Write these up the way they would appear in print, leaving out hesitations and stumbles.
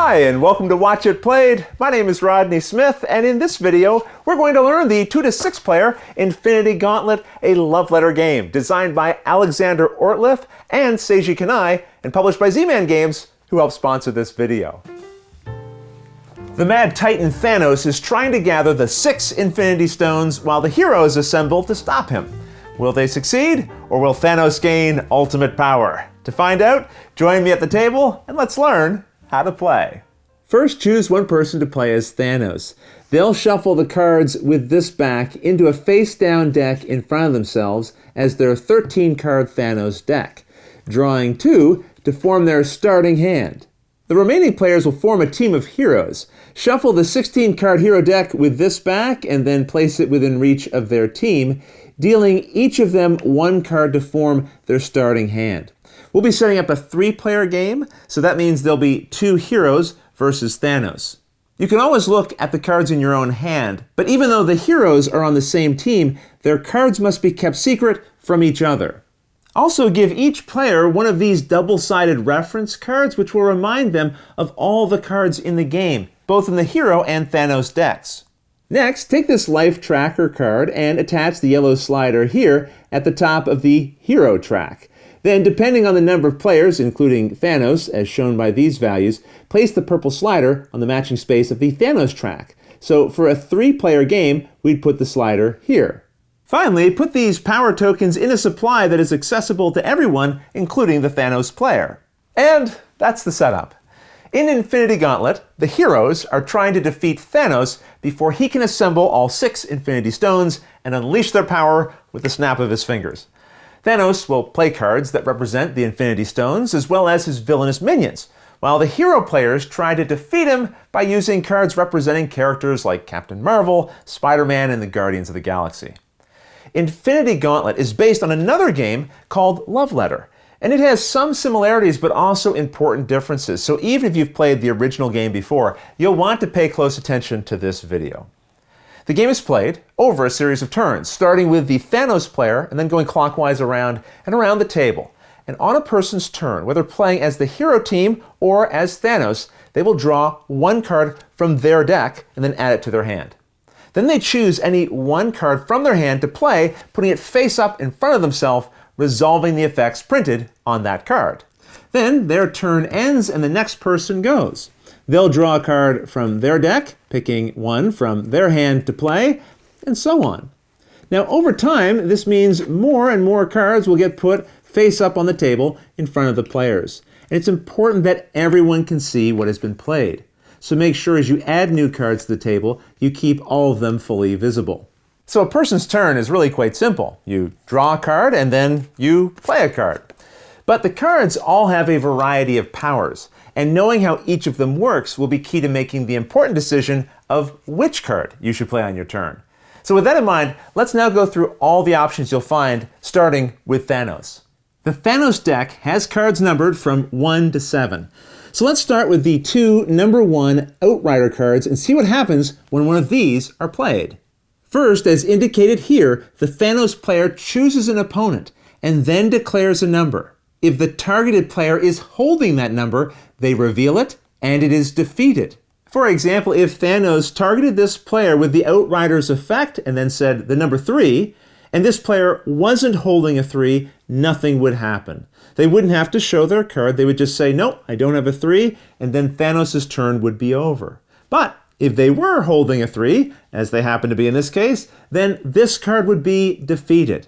Hi, and welcome to Watch It Played. My name is Rodney Smith, and in this video, we're going to learn the 2 to 6 player Infinity Gauntlet, a love letter game designed by Alexander Ortliff and Seiji Kanai, and published by Z-Man Games, who helped sponsor this video. The Mad Titan Thanos is trying to gather the 6 Infinity Stones while the heroes assemble to stop him. Will they succeed, or will Thanos gain ultimate power? To find out, join me at the table and let's learn how to play. First, choose one person to play as Thanos. They'll shuffle the cards with this back into a face-down deck in front of themselves as their 13-card Thanos deck, drawing 2 to form their starting hand. The remaining players will form a team of heroes. Shuffle the 16-card hero deck with this back and then place it within reach of their team, dealing each of them 1 card to form their starting hand. We'll be setting up a 3-player game, so that means there'll be 2 heroes versus Thanos. You can always look at the cards in your own hand, but even though the heroes are on the same team, their cards must be kept secret from each other. Also, give each player one of these double-sided reference cards, which will remind them of all the cards in the game, both in the hero and Thanos decks. Next, take this life tracker card and attach the yellow slider here at the top of the hero track. Then, depending on the number of players, including Thanos, as shown by these values, place the purple slider on the matching space of the Thanos track. So for a 3-player game, we'd put the slider here. Finally, put these power tokens in a supply that is accessible to everyone, including the Thanos player. And that's the setup. In Infinity Gauntlet, the heroes are trying to defeat Thanos before he can assemble all 6 Infinity Stones and unleash their power with the snap of his fingers. Thanos will play cards that represent the Infinity Stones as well as his villainous minions, while the hero players try to defeat him by using cards representing characters like Captain Marvel, Spider-Man, and the Guardians of the Galaxy. Infinity Gauntlet is based on another game called Love Letter, and it has some similarities but also important differences, so even if you've played the original game before, you'll want to pay close attention to this video. The game is played over a series of turns, starting with the Thanos player and then going clockwise around and around the table. And on a person's turn, whether playing as the hero team or as Thanos, they will draw 1 card from their deck and then add it to their hand. Then they choose any 1 card from their hand to play, putting it face up in front of themselves, resolving the effects printed on that card. Then their turn ends and the next person goes. They'll draw a card from their deck, picking 1 from their hand to play, and so on. Now, over time, this means more and more cards will get put face up on the table in front of the players. And it's important that everyone can see what has been played. So make sure as you add new cards to the table, you keep all of them fully visible. So a person's turn is really quite simple. You draw a card and then you play a card. But the cards all have a variety of powers, and knowing how each of them works will be key to making the important decision of which card you should play on your turn. So with that in mind, let's now go through all the options you'll find, starting with Thanos. The Thanos deck has cards numbered from 1 to 7. So let's start with the 2 number 1 Outrider cards and see what happens when one of these are played. First, as indicated here, the Thanos player chooses an opponent and then declares a number. If the targeted player is holding that number, they reveal it and it is defeated. For example, if Thanos targeted this player with the Outrider's effect and then said the number 3, and this player wasn't holding a 3, nothing would happen. They wouldn't have to show their card, they would just say, no, I don't have a 3, and then Thanos' turn would be over. But if they were holding a 3, as they happen to be in this case, then this card would be defeated.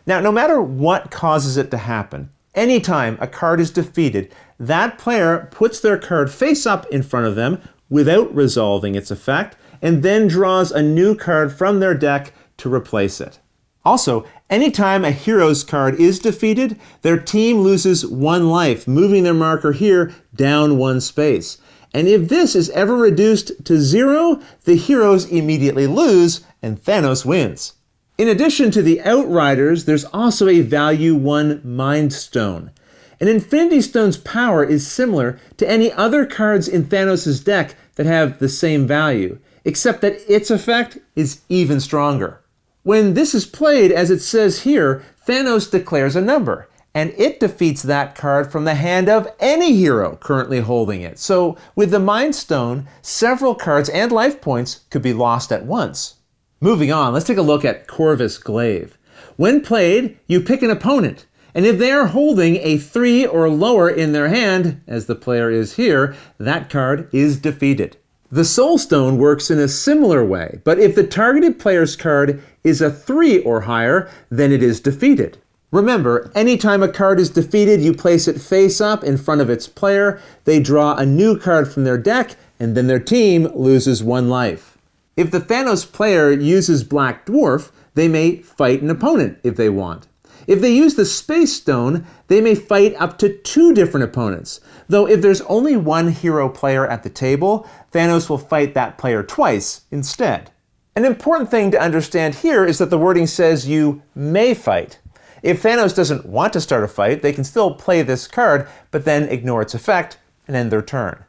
Now, no matter what causes it to happen, anytime a card is defeated, that player puts their card face up in front of them without resolving its effect, and then draws a new card from their deck to replace it. Also, anytime a hero's card is defeated, their team loses 1 life, moving their marker here down 1 space. And if this is ever reduced to 0, the heroes immediately lose and Thanos wins. In addition to the Outriders, there's also a value 1 Mind Stone. An Infinity Stone's power is similar to any other cards in Thanos' deck that have the same value, except that its effect is even stronger. When this is played, as it says here, Thanos declares a number, and it defeats that card from the hand of any hero currently holding it. So with the Mind Stone, several cards and life points could be lost at once. Moving on, let's take a look at Corvus Glaive. When played, you pick an opponent, and if they are holding a 3 or lower in their hand, as the player is here, that card is defeated. The Soul Stone works in a similar way, but if the targeted player's card is a 3 or higher, then it is defeated. Remember, anytime a card is defeated, you place it face up in front of its player, they draw a new card from their deck, and then their team loses 1 life. If the Thanos player uses Black Dwarf, they may fight an opponent if they want. If they use the Space Stone, they may fight up to 2 different opponents. Though if there's only 1 hero player at the table, Thanos will fight that player twice instead. An important thing to understand here is that the wording says you may fight. If Thanos doesn't want to start a fight, they can still play this card, but then ignore its effect and end their turn.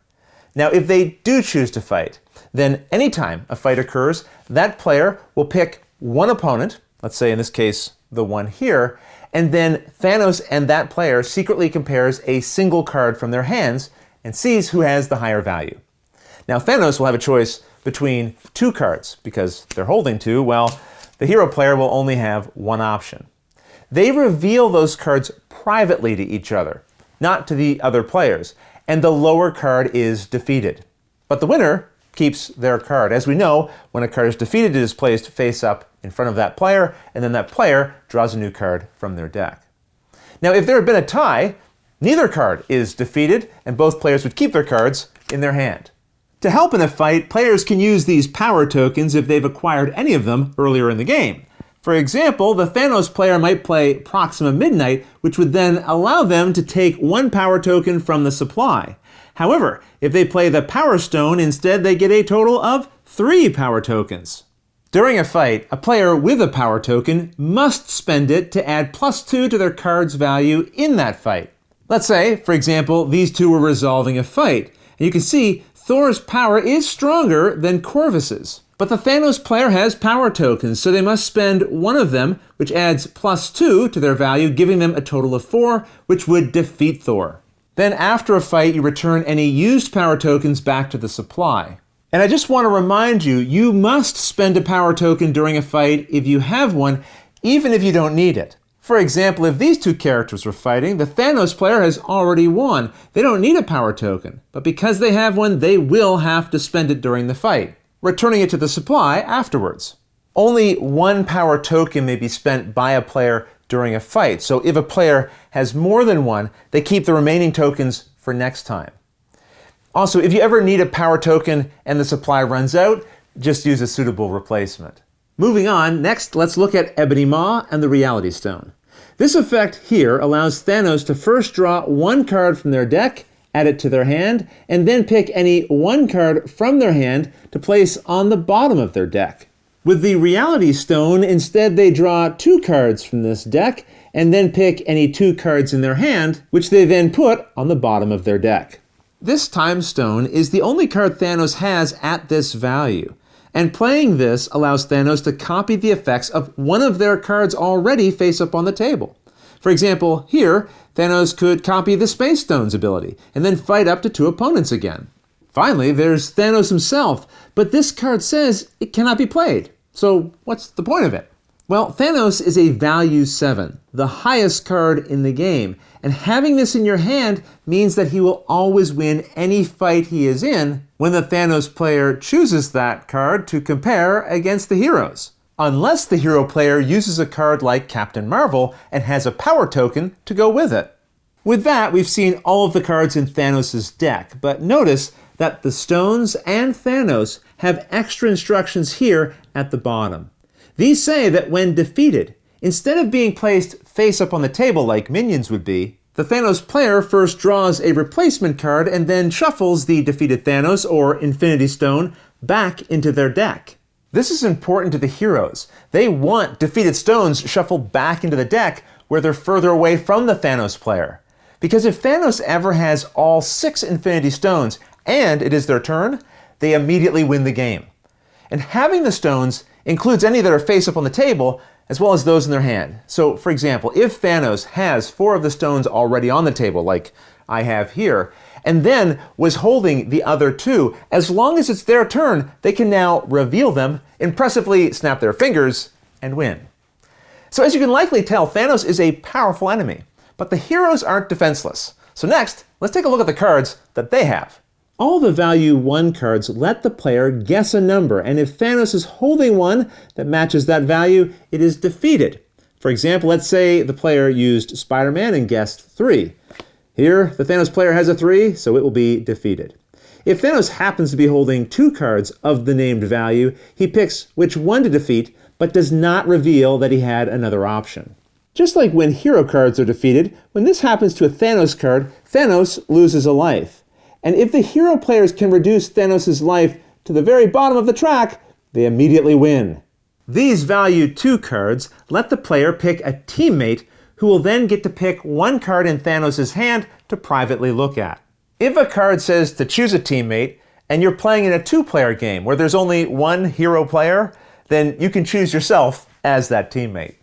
Now, if they do choose to fight, then anytime a fight occurs, that player will pick 1 opponent, let's say in this case, the one here, and then Thanos and that player secretly compares a single card from their hands and sees who has the higher value. Now Thanos will have a choice between 2 cards because they're holding 2, while the hero player will only have 1 option. They reveal those cards privately to each other, not to the other players, and the lower card is defeated. But the winner keeps their card. As we know, when a card is defeated, it is placed face up in front of that player, and then that player draws a new card from their deck. Now, if there had been a tie, neither card is defeated, and both players would keep their cards in their hand. To help in a fight, players can use these power tokens if they've acquired any of them earlier in the game. For example, the Thanos player might play Proxima Midnight, which would then allow them to take 1 power token from the supply. However, if they play the Power Stone, instead they get a total of 3 power tokens. During a fight, a player with a power token must spend it to add +2 to their card's value in that fight. Let's say, for example, these 2 were resolving a fight, and you can see Thor's power is stronger than Corvus's. But the Thanos player has power tokens, so they must spend 1 of them, which adds +2 to their value, giving them a total of 4, which would defeat Thor. Then after a fight, you return any used power tokens back to the supply. And I just want to remind you, you must spend a power token during a fight if you have one, even if you don't need it. For example, if these 2 characters were fighting, the Thanos player has already won. They don't need a power token, but because they have one, they will have to spend it during the fight, returning it to the supply afterwards. Only 1 power token may be spent by a player during a fight, so if a player has more than 1, they keep the remaining tokens for next time. Also, if you ever need a power token and the supply runs out, just use a suitable replacement. Moving on, next let's look at Ebony Maw and the Reality Stone. This effect here allows Thanos to first draw 1 card from their deck, add it to their hand, and then pick any 1 card from their hand to place on the bottom of their deck. With the Reality Stone, instead they draw 2 cards from this deck, and then pick any 2 cards in their hand, which they then put on the bottom of their deck. This Time Stone is the only card Thanos has at this value, and playing this allows Thanos to copy the effects of 1 of their cards already face up on the table. For example, here, Thanos could copy the Space Stone's ability, and then fight up to 2 opponents again. Finally, there's Thanos himself, but this card says it cannot be played. So what's the point of it? Well, Thanos is a value 7, the highest card in the game, and having this in your hand means that he will always win any fight he is in when the Thanos player chooses that card to compare against the heroes. Unless the hero player uses a card like Captain Marvel and has a power token to go with it. With that, we've seen all of the cards in Thanos' deck, but notice that the stones and Thanos have extra instructions here at the bottom. These say that when defeated, instead of being placed face up on the table like minions would be, the Thanos player first draws a replacement card and then shuffles the defeated Thanos or Infinity Stone back into their deck. This is important to the heroes. They want defeated stones shuffled back into the deck where they're further away from the Thanos player. Because if Thanos ever has all 6 Infinity Stones and it is their turn, they immediately win the game. And having the stones includes any that are face up on the table, as well as those in their hand. So, for example, if Thanos has 4 of the stones already on the table, like I have here, and then was holding the other 2, as long as it's their turn, they can now reveal them, impressively snap their fingers, and win. So as you can likely tell, Thanos is a powerful enemy, but the heroes aren't defenseless. So next, let's take a look at the cards that they have. All the value 1 cards let the player guess a number, and if Thanos is holding one that matches that value, it is defeated. For example, let's say the player used Spider-Man and guessed 3. Here, the Thanos player has a 3, so it will be defeated. If Thanos happens to be holding 2 cards of the named value, he picks which one to defeat, but does not reveal that he had another option. Just like when hero cards are defeated, when this happens to a Thanos card, Thanos loses a life. And if the hero players can reduce Thanos' life to the very bottom of the track, they immediately win. These value 2 cards let the player pick a teammate who will then get to pick 1 card in Thanos' hand to privately look at. If a card says to choose a teammate, and you're playing in a 2-player game where there's only 1 hero player, then you can choose yourself as that teammate.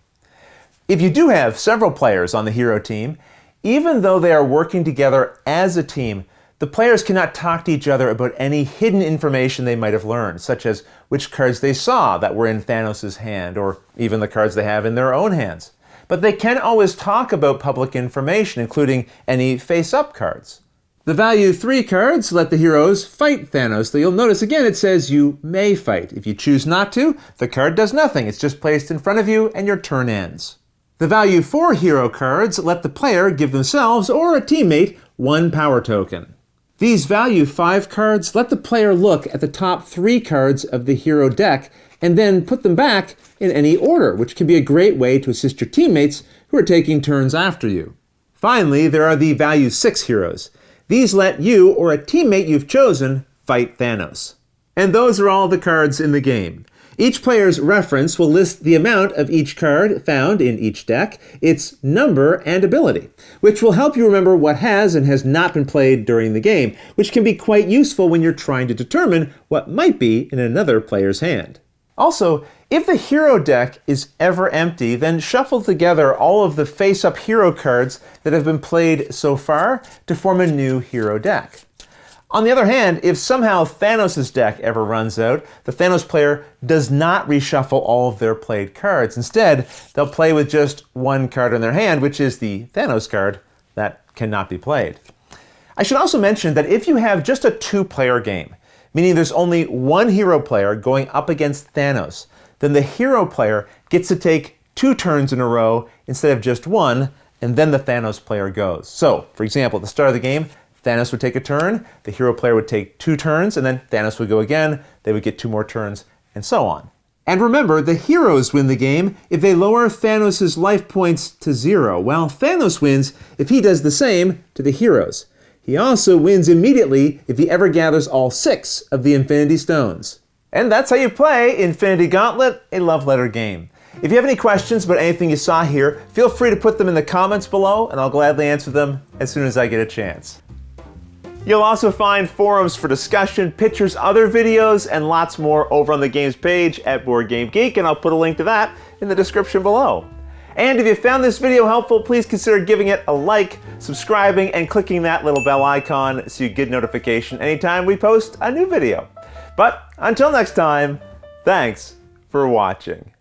If you do have several players on the hero team, even though they are working together as a team, the players cannot talk to each other about any hidden information they might have learned, such as which cards they saw that were in Thanos' hand, or even the cards they have in their own hands. But they can always talk about public information, including any face-up cards. The value 3 cards let the heroes fight Thanos, though you'll notice again it says you may fight. If you choose not to, the card does nothing. It's just placed in front of you and your turn ends. The value 4 hero cards let the player give themselves or a teammate 1 power token. These value 5 cards let the player look at the top 3 cards of the hero deck and then put them back in any order, which can be a great way to assist your teammates who are taking turns after you. Finally, there are the value 6 heroes. These let you or a teammate you've chosen fight Thanos. And those are all the cards in the game. Each player's reference will list the amount of each card found in each deck, its number and ability, which will help you remember what has and has not been played during the game, which can be quite useful when you're trying to determine what might be in another player's hand. Also, if the hero deck is ever empty, then shuffle together all of the face-up hero cards that have been played so far to form a new hero deck. On the other hand, if somehow Thanos' deck ever runs out, the Thanos player does not reshuffle all of their played cards. Instead, they'll play with just 1 card in their hand, which is the Thanos card that cannot be played. I should also mention that if you have just a 2-player game, meaning there's only 1 hero player going up against Thanos, then the hero player gets to take 2 turns in a row instead of just 1, and then the Thanos player goes. So, for example, at the start of the game, Thanos would take a turn, the hero player would take 2 turns, and then Thanos would go again, they would get 2 more turns, and so on. And remember, the heroes win the game if they lower Thanos' life points to 0, while Thanos wins if he does the same to the heroes. He also wins immediately if he ever gathers all 6 of the Infinity Stones. And that's how you play Infinity Gauntlet, a love letter game. If you have any questions about anything you saw here, feel free to put them in the comments below, and I'll gladly answer them as soon as I get a chance. You'll also find forums for discussion, pictures, other videos, and lots more over on the games page at Board Game Geek, and I'll put a link to that in the description below. And if you found this video helpful, please consider giving it a like, subscribing, and clicking that little bell icon so you get notification anytime we post a new video. But until next time, thanks for watching.